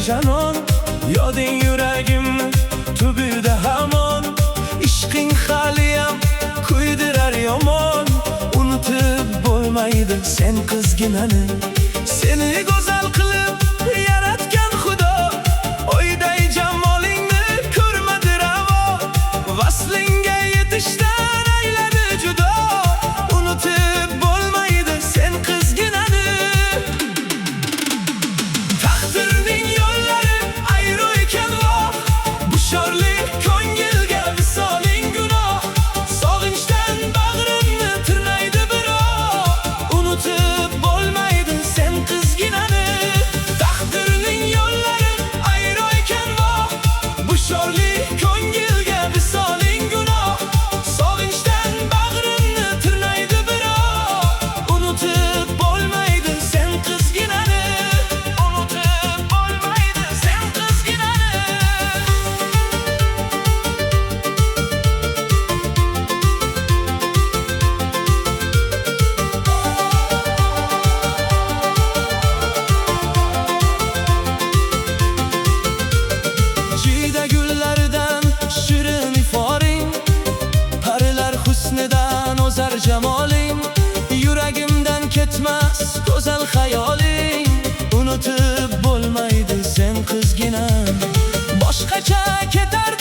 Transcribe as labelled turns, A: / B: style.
A: Janon, yoding yuragimni tubida hamon. Ishqing haliyam kuydirar yomon. Unutib bo'lmaydi sen qizginani. Seni go'zal qilib yaratgan Xudo, oyday jamolingni ko'rmadi ravo. Vaslingga yetishdan ayladi judo. Unutib bo'lmaydi sen qizginani. Taqdirning shorli ko'ngilga visoling gunoh. Sog'inchdan bag'rimni tirnaydi biroq. Unutib bo'lmaydi sen qizginani. Taqdirning yo'llari ayro ekan voh. Bu shorli ko'ngilga visoling gunoh. Sog'inchdan bag'rimni tirnaydi biroq. Unutib bo'lmaydi sen qizginani. Unutib bo'lmaydi sen qizginani. Gullardan shirin iforing, parilar husnidan o'zar jamoling. Yuragimdan ketmas go'zal xayoling. Unutib bo'lmaydi sen qizginam. Boshqacha ketar